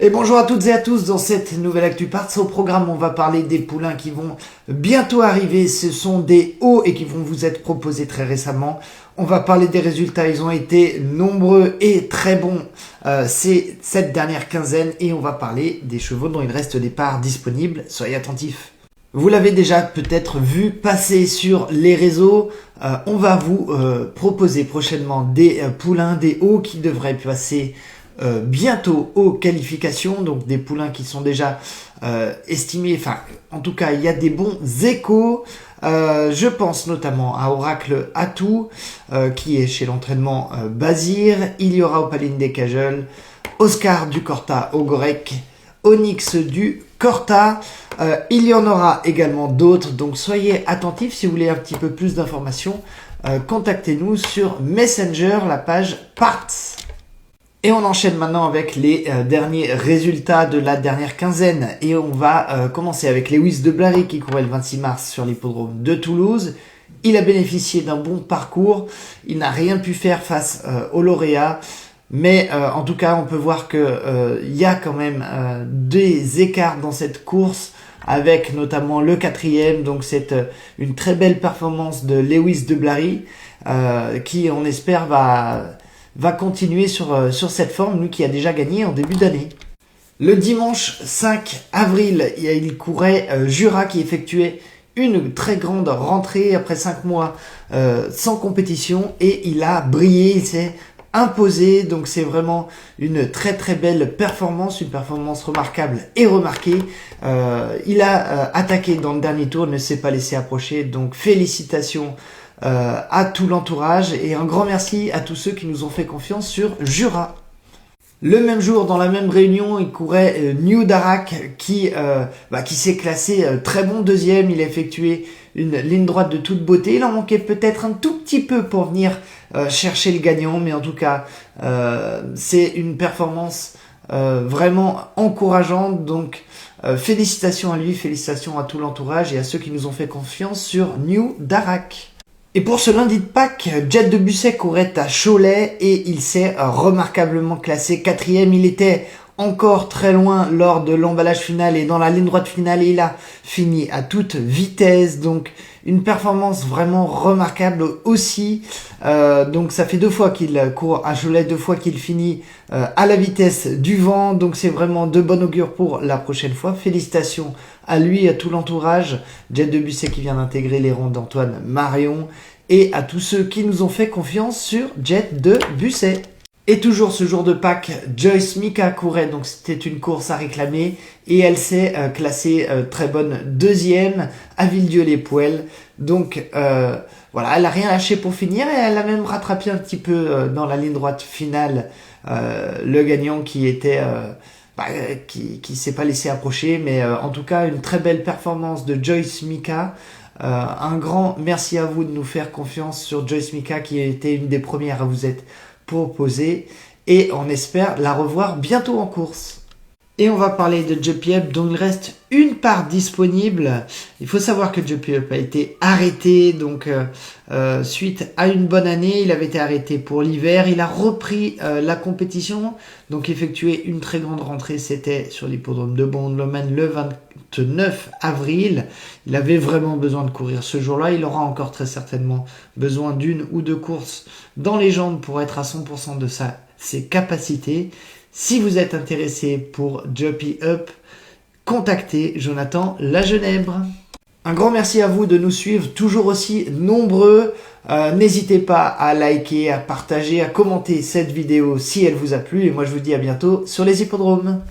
Et bonjour à toutes et à tous, dans cette nouvelle Actu Parts, au programme on va parler des poulains qui vont bientôt arriver, ce sont des hauts et qui vont vous être proposés très récemment. On va parler des résultats, ils ont été nombreux et très bons cette dernière quinzaine et on va parler des chevaux dont il reste des parts disponibles, soyez attentifs. Vous l'avez déjà peut-être vu passer sur les réseaux, on va vous proposer prochainement des poulains, des hauts qui devraient passer bientôt aux qualifications, donc des poulains qui sont déjà estimés, enfin en tout cas il y a des bons échos. Je pense notamment à Oracle Atout qui est chez l'entraînement Bazir, il y aura Opaline des Cajoles, Oscar du Corta au Gorec, Onyx du Corta, il y en aura également d'autres, donc soyez attentifs. Si vous voulez un petit peu plus d'informations, contactez-nous sur Messenger, la page Parts. Et on enchaîne maintenant avec les derniers résultats de la dernière quinzaine. Et on va commencer avec Lewis de Blary qui courait le 26 mars sur l'hippodrome de Toulouse. Il a bénéficié d'un bon parcours. Il n'a rien pu faire face aux lauréats. Mais en tout cas, on peut voir que y a quand même des écarts dans cette course, avec notamment le quatrième. Donc c'est une très belle performance de Lewis de Blary qui, on espère, va continuer sur cette forme, lui qui a déjà gagné en début d'année. Le dimanche 5 avril, il courait Jura qui effectuait une très grande rentrée après 5 mois sans compétition et il a brillé, il s'est imposé, donc c'est vraiment une très très belle performance, une performance remarquable et remarquée. Il a attaqué dans le dernier tour, ne s'est pas laissé approcher, donc félicitations à tout l'entourage et un grand merci à tous ceux qui nous ont fait confiance sur Jura. Le même jour, dans la même réunion, il courait New Darak qui s'est classé très bon deuxième. Il a effectué une ligne droite de toute beauté. Il en manquait peut-être un tout petit peu pour venir chercher le gagnant, mais en tout cas, c'est une performance vraiment encourageante. Donc, félicitations à lui, félicitations à tout l'entourage et à ceux qui nous ont fait confiance sur New Darak. Et pour ce lundi de Pâques, Jet de Busset courait à Cholet et il s'est remarquablement classé quatrième. Il était encore très loin lors de l'emballage final et dans la ligne droite finale et il a fini à toute vitesse. Donc une performance vraiment remarquable aussi. Donc ça fait 2 fois qu'il court à Cholet, 2 fois qu'il finit à la vitesse du vent. Donc c'est vraiment de bon augure pour la prochaine fois. Félicitations à lui et à tout l'entourage. Jet de Busset qui vient d'intégrer les rangs d'Antoine Marion. Et à tous ceux qui nous ont fait confiance sur Jet de Busset. Et toujours ce jour de Pâques, Joyce Mika courait, donc c'était une course à réclamer, et elle s'est classée très bonne deuxième à Villedieu-les-Poêles. Donc voilà, elle a rien lâché pour finir, et elle a même rattrapé un petit peu dans la ligne droite finale le gagnant qui était qui s'est pas laissé approcher, mais en tout cas une très belle performance de Joyce Mika. Un grand merci à vous de nous faire confiance sur Joyce Mika qui a été une des premières à vous être proposée et on espère la revoir bientôt en course. Et on va parler de Juppie Up dont il reste une part disponible. Il faut savoir que Juppie Up a été arrêté donc suite à une bonne année. Il avait été arrêté pour l'hiver. Il a repris la compétition, donc effectué une très grande rentrée. C'était sur l'hippodrome de Bond-Lomen le 29 avril. Il avait vraiment besoin de courir ce jour-là. Il aura encore très certainement besoin d'une ou deux courses dans les jambes pour être à 100% de ses capacités. Si vous êtes intéressé pour Juppie Up, contactez Jonathan Lagenèbre. Un grand merci à vous de nous suivre toujours aussi nombreux. N'hésitez pas à liker, à partager, à commenter cette vidéo si elle vous a plu. Et moi je vous dis à bientôt sur les hippodromes.